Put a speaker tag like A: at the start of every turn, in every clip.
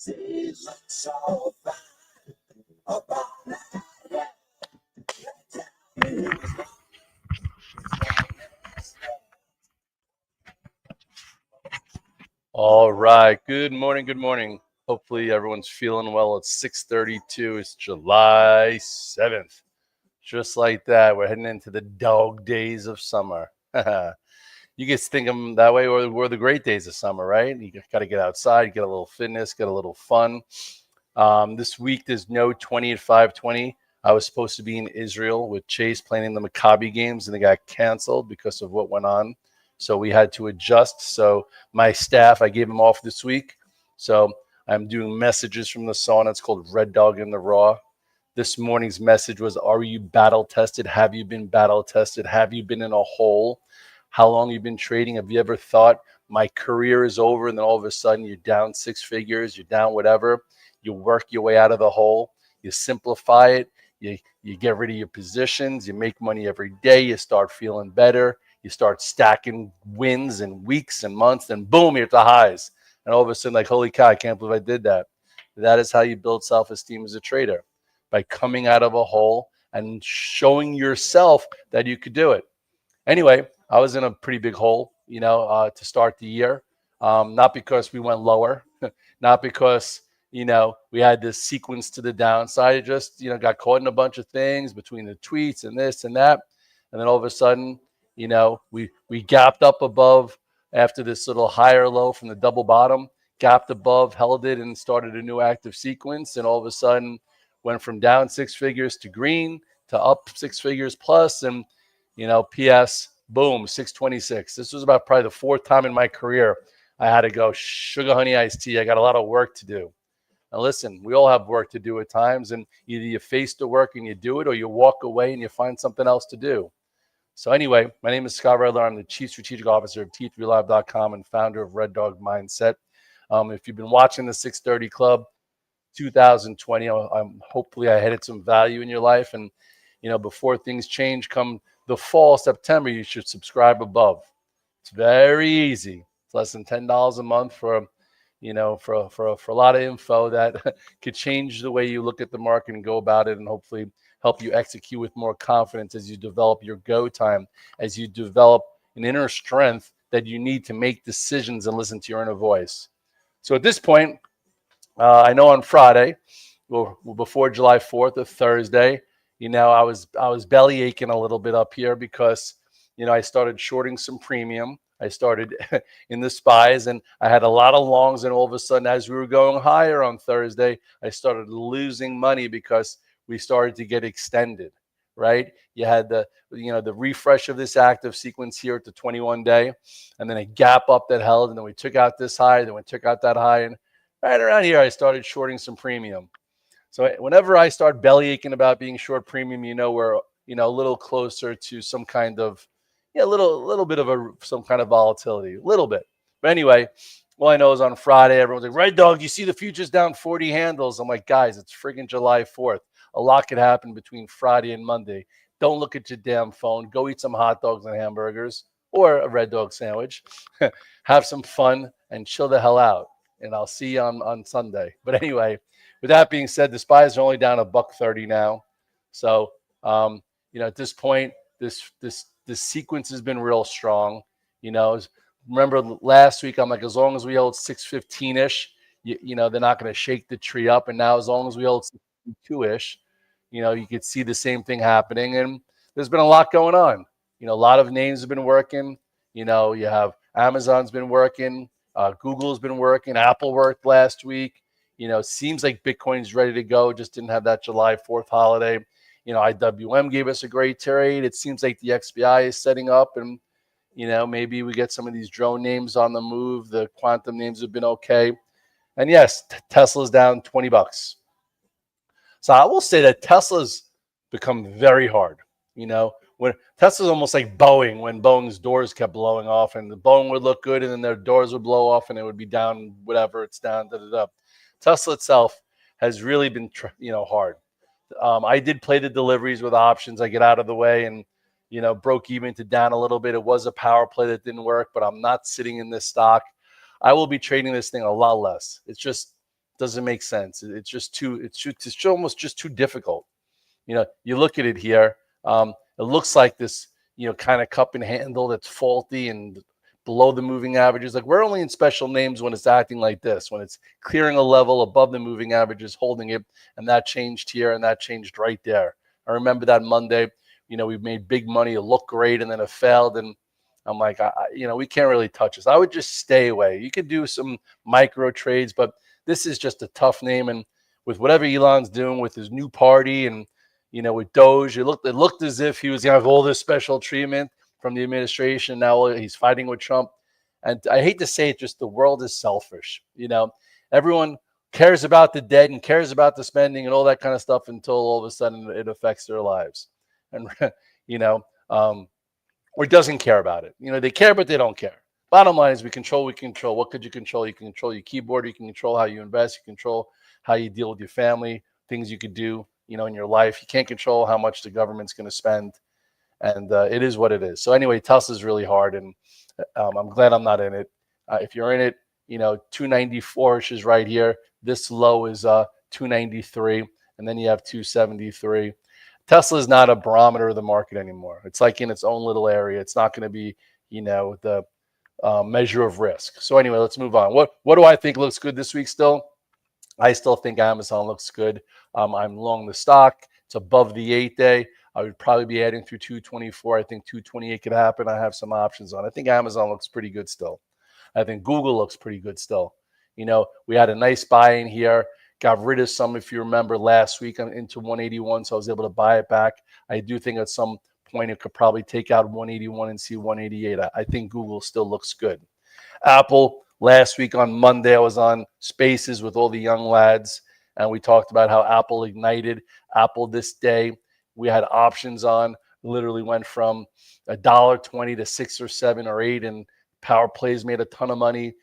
A: All right. Good morning. Good morning. Hopefully everyone's feeling well. It's 6:32. It's July 7th. Just like that, we're heading into the dog days of summer. You guys think them that way, or the great days of summer, right? You got to get outside, get a little fitness, get a little fun. This week, there's no 20 at 5:20. I was supposed to be in Israel with Chase playing in the Maccabi games, and they got canceled because of what went on. So we had to adjust. So my staff, I gave them off this week. So I'm doing messages from the sauna. It's called Red Dog in the Raw. This morning's message was, are you battle tested? Have you been battle tested? Have you been in a hole? How long you've been trading? Have you ever thought my career is over, and then all of a sudden you're down six figures, you're down whatever? You work your way out of the hole. You simplify it. You get rid of your positions. You make money every day. You start feeling better. You start stacking wins and weeks and months, and boom, you're at the highs. And all of a sudden, like, holy cow, I can't believe I did that. That is how you build self-esteem as a trader, by coming out of a hole and showing yourself that you could do it. Anyway, I was in a pretty big hole, to start the year. Not because we went lower, not because, we had this sequence to the downside. It just, got caught in a bunch of things between the tweets and this and that. And then all of a sudden, we gapped up above after this little higher low from the double bottom, gapped above, held it, and started a new active sequence. And all of a sudden went from down six figures to green to up six figures plus. And, PS, boom, 626. This was about probably the fourth time in my career I had to go sugar honey iced tea. I got a lot of work to do. And listen, we all have work to do at times, and either you face the work and you do it, or you walk away and you find something else to do. So anyway, my name is Scott Redler. I'm the Chief Strategic Officer of T3Live.com and founder of Red Dog Mindset. If you've been watching the 630 Club 2020, hopefully I added some value in your life. And, before things change come the fall, September, you should subscribe above. It's very easy. It's less than $10 a month for a lot of info that could change the way you look at the market and go about it, and hopefully help you execute with more confidence as you develop your go time, as you develop an inner strength that you need to make decisions and listen to your inner voice. So at this point, I know on Friday, well, before July 4th or Thursday, I was belly aching a little bit up here because, I started shorting some premium. I started in the SPYs, and I had a lot of longs, and all of a sudden, as we were going higher on Thursday, I started losing money because we started to get extended, right? You had the refresh of this active sequence here at the 21-day, and then a gap up that held, and then we took out this high, then we took out that high, and right around here, I started shorting some premium. So whenever I start belly aching about being short premium, we're a little closer to some kind of a little bit of some kind of volatility, a little bit. But anyway, all I know is on Friday, everyone's like, Red Dog, you see the futures down 40 handles. I'm like, guys, it's friggin' July 4th. A lot could happen between Friday and Monday. Don't look at your damn phone. Go eat some hot dogs and hamburgers or a Red Dog sandwich. Have some fun and chill the hell out. And I'll see you on Sunday. But anyway, with that being said, the SPYs are only down $1.30 now. So, at this point, this sequence has been real strong. Remember last week, I'm like, as long as we hold 615-ish, they're not going to shake the tree up. And now as long as we hold 652-ish, you could see the same thing happening. And there's been a lot going on. A lot of names have been working. You have Amazon's been working. Google's been working. Apple worked last week. Seems like Bitcoin's ready to go. Just didn't have that July 4th holiday. IWM gave us a great trade. It seems like the XBI is setting up, and, maybe we get some of these drone names on the move. The quantum names have been okay. And yes, Tesla's down $20. So I will say that Tesla's become very hard. When Tesla's almost like Boeing, when Boeing's doors kept blowing off, and the Boeing would look good, and then their doors would blow off, and it would be down, whatever it's down. Tesla itself has really been, hard. I did play the deliveries with options. I get out of the way and, broke even to down a little bit. It was a power play that didn't work, but I'm not sitting in this stock. I will be trading this thing a lot less. It doesn't make sense. It's almost just too difficult. You look at it here. It looks like this, kind of cup and handle that's faulty and below the moving averages. Like, we're only in special names when it's acting like this, when it's clearing a level above the moving averages, holding it, and that changed here and that changed right there. I remember that Monday, we made big money, it looked great, and then it failed, and I'm like, we can't really touch this. I would just stay away. You could do some micro trades, but this is just a tough name, and with whatever Elon's doing with his new party and with Doge, it looked as if he was going to have all this special treatment from the administration. Now he's fighting with Trump. And I hate to say it, just the world is selfish. Everyone cares about the debt and cares about the spending and all that kind of stuff until all of a sudden it affects their lives. And, or doesn't care about it. They care, but they don't care. Bottom line is we control. What could you control? You can control your keyboard. You can control how you invest. You control how you deal with your family, things you could do, in your life. You can't control how much the government's going to spend. And it is what it is. So anyway, Tesla's really hard, and I'm glad I'm not in it. If you're in it, 294-ish is right here. This low is 293, and then you have 273. Tesla is not a barometer of the market anymore. It's like in its own little area. It's not going to be, the measure of risk. So anyway, let's move on. What do I think looks good this week still? I still think Amazon looks good. I'm long the stock. It's above the 8-day. I would probably be adding through 224. I think 228 could happen. I have some options on. I think Amazon looks pretty good still. I think Google looks pretty good still. We had a nice buy in here. Got rid of some, if you remember, last week into 181, so I was able to buy it back. I do think at some point it could probably take out 181 and see 188. I think Google still looks good. Apple, last week on Monday, I was on Spaces with all the young lads, and we talked about how Apple ignited. Apple this day, we had options on, literally went from $1.20 to 6 or 7 or 8, and Power Plays made a ton of money.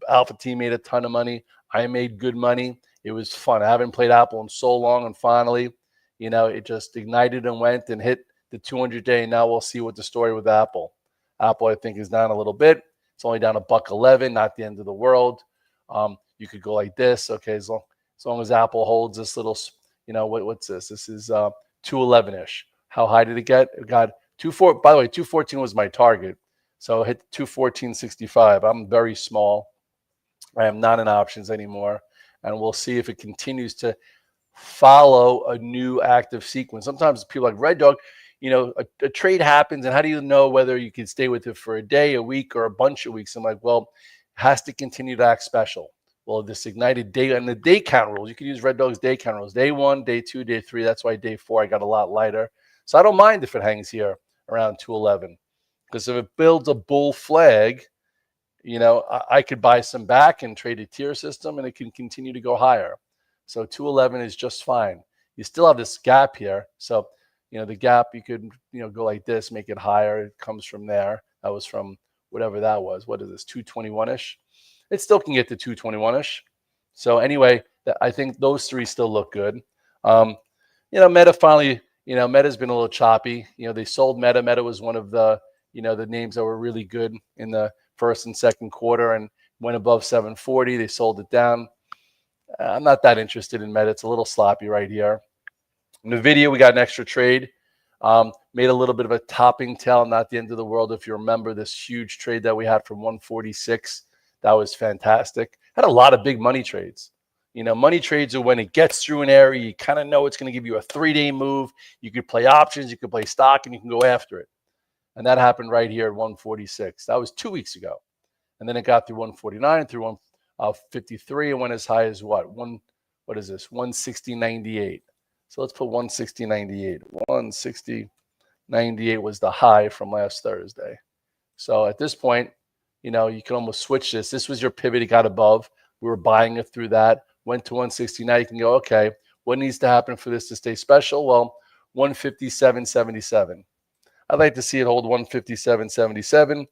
A: Alpha Team made a ton of money. I made good money. It was fun. I haven't played Apple in so long, and finally, it just ignited and went and hit the 200-day. Now we'll see what the story with Apple. Apple, I think, is down a little bit. It's only down $1.11, not the end of the world. You could go like this. Okay, as long as Apple holds this little, what's this? This is 211-ish. How high did it get? It got 214. By the way, 214 was my target. So it hit 214.65. I'm very small. I am not in options anymore. And we'll see if it continues to follow a new active sequence. Sometimes people like Red Dog, a trade happens, and how do you know whether you can stay with it for a day, a week, or a bunch of weeks? I'm like, well, it has to continue to act special. Well, this ignited day and the day count rules, you can use Red Dog's day count rules. Day 1, day 2, day 3. That's why day 4 I got a lot lighter. So I don't mind if it hangs here around 211, because if it builds a bull flag, I could buy some back and trade a tier system, and it can continue to go higher. So 211 is just fine. You still have this gap here. So, the gap, you could, go like this, make it higher. It comes from there. That was from whatever that was. What is this, 221-ish? It still can get to 221-ish. So anyway, I think those three still look good. Meta finally, Meta's been a little choppy. They sold Meta. Meta was one of the, the names that were really good in the first and second quarter and went above 740. They sold it down. I'm not that interested in Meta. It's a little sloppy right here. In the video, we got an extra trade. Made a little bit of a topping tail, not the end of the world. If you remember this huge trade that we had from 146, that was fantastic. Had a lot of big money trades. Money trades are when it gets through an area, you kind of know it's going to give you a 3-day move. You could play options, you could play stock, and you can go after it. And that happened right here at 146. That was 2 weeks ago. And then it got through 149, through 153, and went as high as what? What is this? 160.98. So let's put 160.98. 160.98 was the high from last Thursday. So at this point, you can almost switch this. This was your pivot. It got above. We were buying it through that. Went to 160. Now you can go, okay, what needs to happen for this to stay special? Well, 157.77. I'd like to see it hold 157.77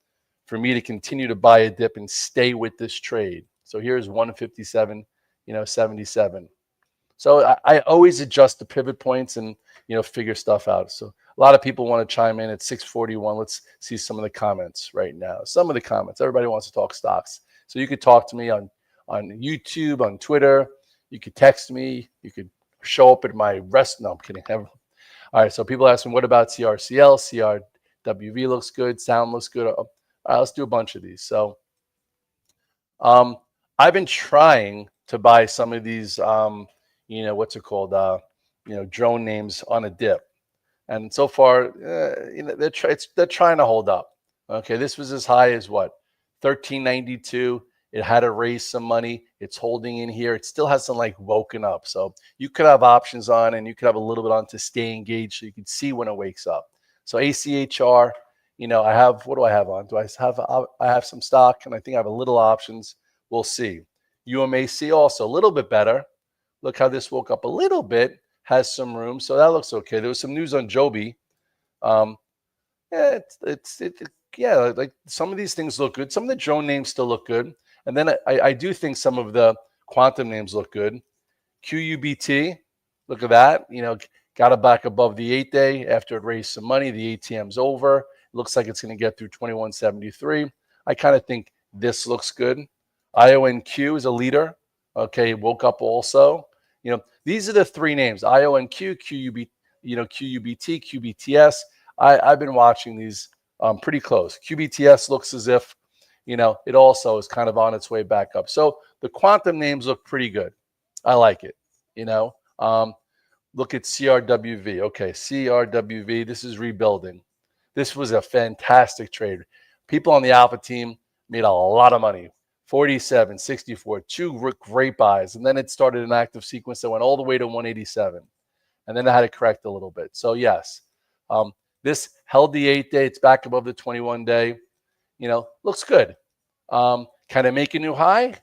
A: for me to continue to buy a dip and stay with this trade. So here's 157.77. So I always adjust the pivot points and, figure stuff out. So a lot of people want to chime in at 641. Let's see some of the comments right now. Some of the comments. Everybody wants to talk stocks. So you could talk to me on YouTube, on Twitter. You could text me. You could show up at my rest. No, I'm kidding. All right. So people ask me, what about CRCL? CRWV looks good. Sound looks good. All right, let's do a bunch of these. So I've been trying to buy some of these, what's it called? Drone names on a dip. And so far, they're trying to hold up. Okay, this was as high as what, 1392. It had to raise some money. It's holding in here. It still hasn't like woken up. So you could have options on, and you could have a little bit on to stay engaged, so you can see when it wakes up. So ACHR, I have, what do I have on? I have some stock, and I think I have a little options. We'll see. UMAC also a little bit better. Look how this woke up a little bit. Has some room, so that looks okay. There was some news on Joby. Like some of these things look good. Some of the drone names still look good, and then I do think some of the quantum names look good. QUBT, look at that. Got it back above the 8-day after it raised some money. The ATM's over. It looks like it's going to get through 2173. I kind of think this looks good. IONQ is a leader. Okay, woke up also. These are the three names: IONQ, QUBT, QBTS. I've been watching these pretty close. QBTS looks as if, it also is kind of on its way back up. So the quantum names look pretty good. I like it. Look at CRWV. Okay, CRWV. This is rebuilding. This was a fantastic trade. People on the Alpha team made a lot of money. 47, 64, two great buys. And then it started an active sequence that went all the way to 187. And then it had to correct a little bit. So yes, this held the 8-day. It's back above the 21-day. Looks good. Can I make a new high?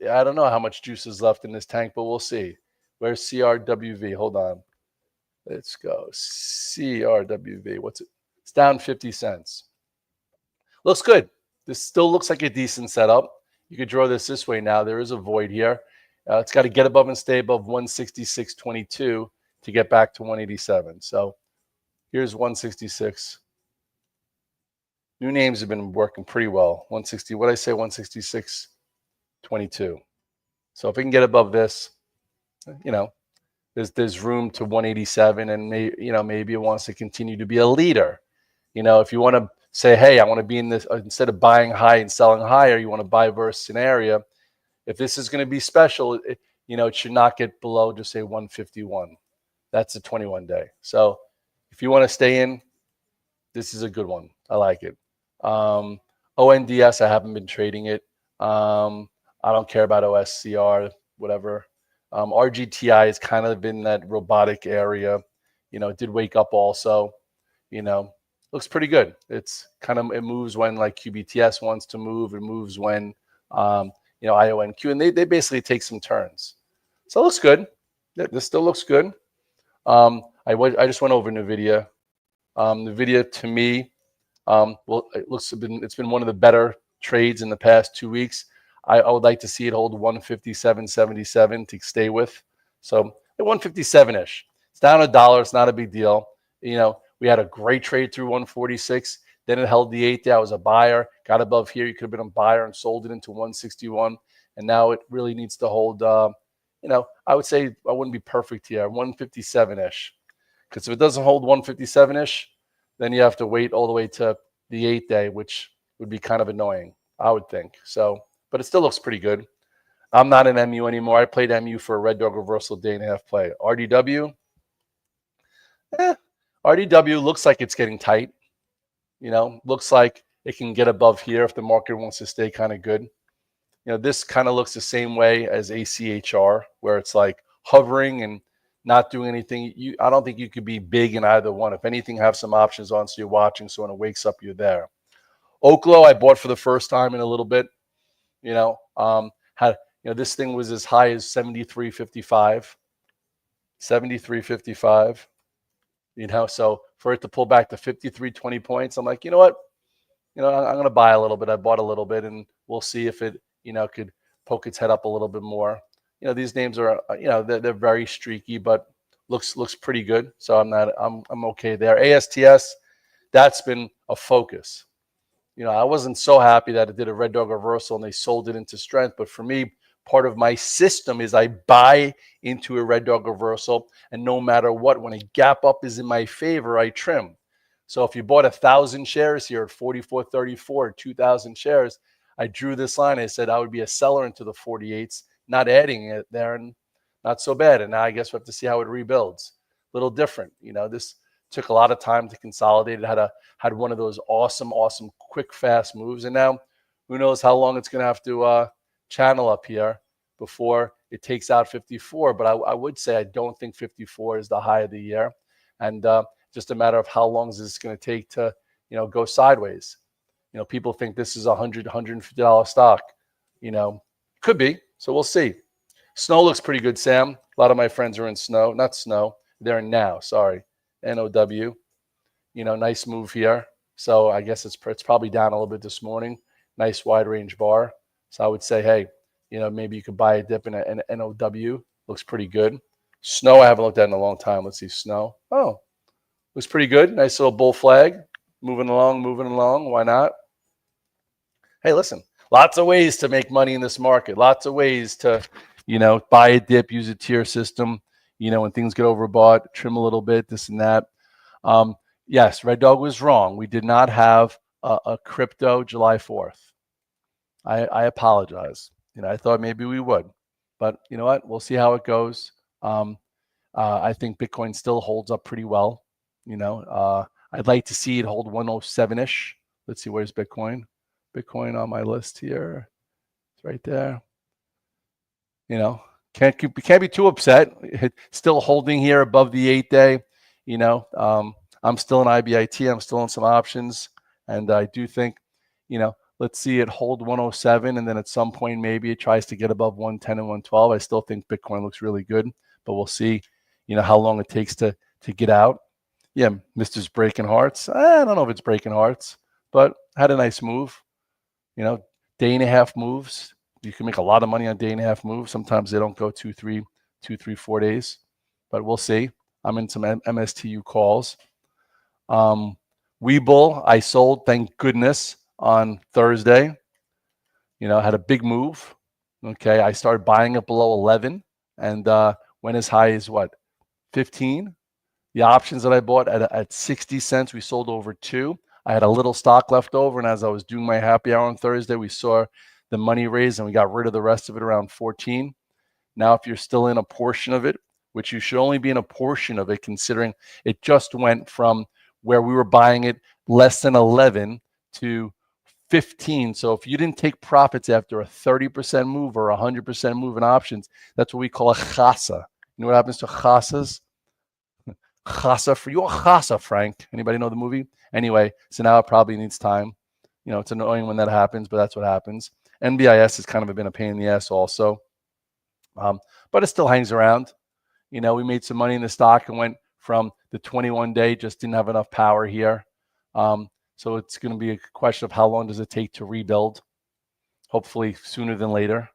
A: I don't know how much juice is left in this tank, but we'll see. Where's CRWV? Hold on. Let's go. CRWV. What's it? It's down 50 cents. Looks good. This still looks like a decent setup. You could draw this way now. There is a void here. It's got to get above and stay above 166.22 to get back to 187. So here's 166. New names have been working pretty well. 160. What did I say? 166.22. So if we can get above this, there's room to 187, and maybe it wants to continue to be a leader. If you want to say, hey, I want to be in this, instead of buying high and selling higher, you want to buy versus scenario. If this is going to be special, it should not get below, just say 151. That's a 21-day. So if you want to stay in, this is a good one. I like it. ONDS, I haven't been trading it. I don't care about OSCR, whatever. RGTI has kind of been that robotic area. It did wake up also. Looks pretty good. It moves when like QBTS wants to move. It moves when IONQ, and they basically take some turns. So it looks good. This still looks good. I just went over NVIDIA. NVIDIA to me, it's been one of the better trades in the past 2 weeks. I would like to see it hold 157.77 to stay with. So 157-ish. It's down $1. It's not a big deal. We had a great trade through 146. Then it held the 8-day. I was a buyer. Got above here. You could have been a buyer and sold it into 161. And now it really needs to hold, I would say I wouldn't be perfect here, 157-ish. Because if it doesn't hold 157-ish, then you have to wait all the way to the 8-day, which would be kind of annoying, I would think. So, but it still looks pretty good. I'm not an MU anymore. I played MU for a Red Dog reversal day and a half play. RDW, RDW looks like it's getting tight. Looks like it can get above here if the market wants to stay kind of good. This kind of looks the same way as ACHR, where it's like hovering and not doing anything. I don't think you could be big in either one. If anything, have some options on so you're watching, so when it wakes up, you're there. Oklo, I bought for the first time in a little bit. This thing was as high as 73.55. 73.55. So for it to pull back to 53.20 points, I'm like, you know what? I'm going to buy a little bit. I bought a little bit, and we'll see if it, could poke its head up a little bit more. These names are, they're very streaky, but looks pretty good. So I'm okay there. ASTS, that's been a focus. I wasn't so happy that it did a Red Dog reversal and they sold it into strength. But for me, part of my system is I buy into a red dog reversal, and no matter what, when a gap up is in my favor, I trim. So if you bought 1,000 shares here at 44.34, 2,000 shares, I drew this line. I said I would be a seller into the 48s, not adding it there, and not so bad. And now I guess we have to see how it rebuilds. A little different, this took a lot of time to consolidate. It had one of those awesome, quick, fast moves, and now who knows how long it's going to have to channel up here before it takes out 54. But I would say I don't think 54 is the high of the year, and just a matter of how long is this going to take to go sideways. People think this is $150 stock. Could be. So we'll see. Snow looks pretty good, Sam. A lot of my friends are in snow, not snow. They're in now. Sorry, NOW. Nice move here. So I guess it's probably down a little bit this morning. Nice wide range bar. So I would say, hey, maybe you could buy a dip in an NOW. Looks pretty good. Snow I haven't looked at in a long time. Let's see snow. Oh, looks pretty good. Nice little bull flag. Moving along. Why not? Hey, listen, lots of ways to make money in this market. Lots of ways to, buy a dip, use a tier system, when things get overbought, trim a little bit, this and that. Yes, Red Dog was wrong. We did not have a crypto July 4th. I apologize. I thought maybe we would. But you know what? We'll see how it goes. I think Bitcoin still holds up pretty well. I'd like to see it hold 107-ish. Let's see, where's Bitcoin? Bitcoin on my list here. It's right there. Can't be too upset. Still holding here above the 8-day. I'm still in IBIT. I'm still in some options, and I do think, let's see it hold 107, and then at some point maybe it tries to get above 110 and 112. I still think Bitcoin looks really good, but we'll see, how long it takes to get out. Yeah, Mr.'s breaking hearts. I don't know if it's breaking hearts, but had a nice move. Day and a half moves. You can make a lot of money on day and a half moves. Sometimes they don't go 2, 3, 4 days, but we'll see. I'm in some MSTU calls. Webull, I sold, thank goodness, on Thursday. Had a big move. Okay, I started buying it below 11 and went as high as what, 15? The options that I bought at 60 cents, we sold over 2. I had a little stock left over, and as I was doing my happy hour on Thursday, we saw the money raise, and we got rid of the rest of it around 14. Now, if you're still in a portion of it, which you should only be in a portion of it, considering it just went from where we were buying it less than 11 to 15. So if you didn't take profits after a 30% move or 100% move in options, that's what we call a chasa. You know what happens to chasas? Chasa for you, chasa, Frank. Anybody know the movie? Anyway, so now it probably needs time. It's annoying when that happens, but that's what happens. NBIS has kind of been a pain in the ass also, but it still hangs around. We made some money in the stock and went from the 21-day, just didn't have enough power here. So it's going to be a question of how long does it take to rebuild. Hopefully sooner than later.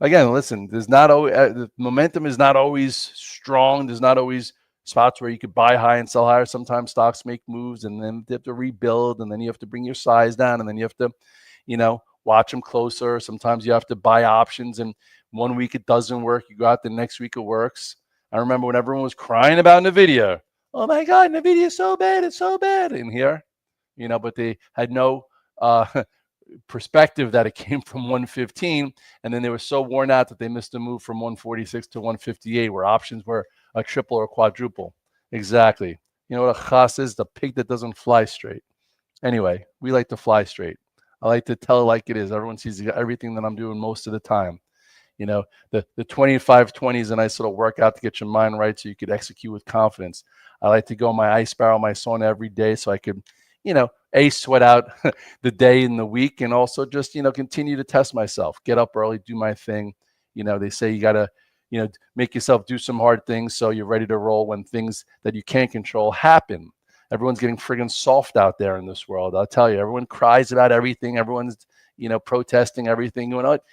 A: Again, listen, there's not always, the momentum is not always strong. There's not always spots where you could buy high and sell higher. Sometimes stocks make moves and then they have to rebuild, and then you have to bring your size down, and then you have to, watch them closer. Sometimes you have to buy options, and one week it doesn't work. You go out the next week it works. I remember when everyone was crying about NVIDIA. Oh my God, NVIDIA is so bad. It's so bad in here, but they had no perspective that it came from 115, and then they were so worn out that they missed a move from 146 to 158, where options were a triple or quadruple. Exactly. You know what a chas is? The pig that doesn't fly straight. Anyway, we like to fly straight. I like to tell it like it is. Everyone sees everything that I'm doing most of the time. The 25-20 is a nice little workout to get your mind right so you could execute with confidence. I like to go my ice barrel, my sauna every day so I could, sweat out the day and the week, and also just, continue to test myself, get up early, do my thing. They say you got to, make yourself do some hard things so you're ready to roll when things that you can't control happen. Everyone's getting friggin' soft out there in this world. I'll tell you, everyone cries about everything. Everyone's, protesting everything. You know what?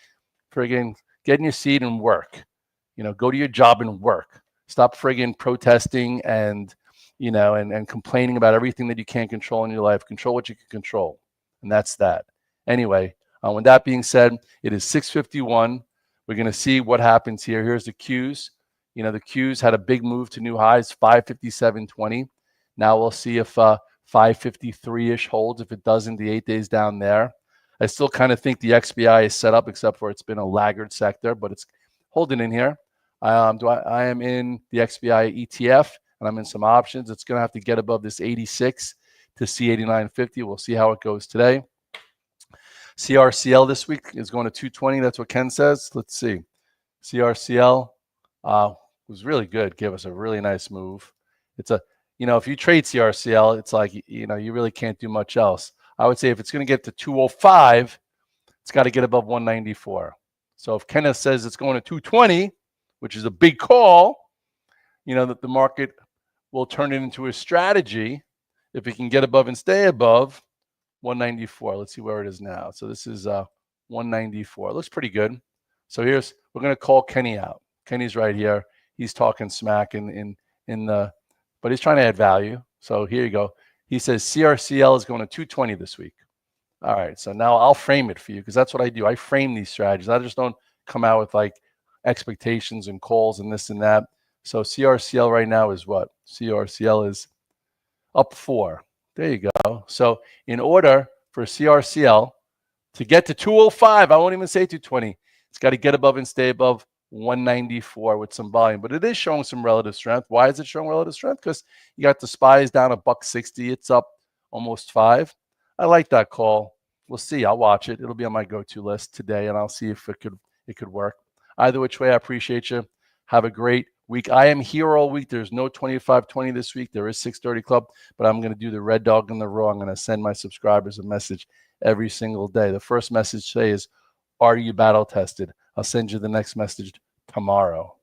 A: Friggin' get in your seat and work. Go to your job and work. Stop friggin' protesting and, and complaining about everything that you can't control in your life. Control what you can control. And that's that. Anyway, with that being said, it is 6:51. We're going to see what happens here. Here's the Qs. You know, the Qs had a big move to new highs, 557.20. Now we'll see if 553-ish holds. If it doesn't, the 8 days down there. I still kind of think the XBI is set up, except for it's been a laggard sector, but it's holding in here. I am in the XBI ETF, and I'm in some options. It's going to have to get above this 86 to see 89.50. We'll see how it goes today. CRCL this week is going to 220. That's what Ken says. Let's see. CRCL was really good. Gave us a really nice move. It's a, you know, if you trade CRCL, it's like, you know, you really can't do much else. I would say if it's going to get to 205, it's got to get above 194. So if Kenneth says it's going to 220, which is a big call, you know, that the market will turn it into a strategy if it can get above and stay above 194. Let's see where it is now. So this is 194. It looks pretty good. So we're going to call Kenny out. Kenny's right here. He's talking smack but he's trying to add value. So here you go. He says CRCL is going to 220 this week. All right. So now I'll frame it for you because that's what I do. I frame these strategies. I just don't come out with like expectations and calls and this and that. So CRCL right now is what? CRCL is up 4. There you go. So in order for CRCL to get to 205, I won't even say 220. It's got to get above and stay above 194 with some volume, but it is showing some relative strength. Why is it showing relative strength? Because you got the SPYs down $1.60. It's up almost 5. I like that call. We'll see. I'll watch it. It'll be on my go-to list today, and I'll see if it could work. Either which way, I appreciate you. Have a great week. I am here all week. There's no 25-20 this week. There is 6:30 Club, but I'm going to do the Red Dog and the Raw. I'm going to send my subscribers a message every single day. The first message today is, are you battle tested? I'll send you the next message tomorrow.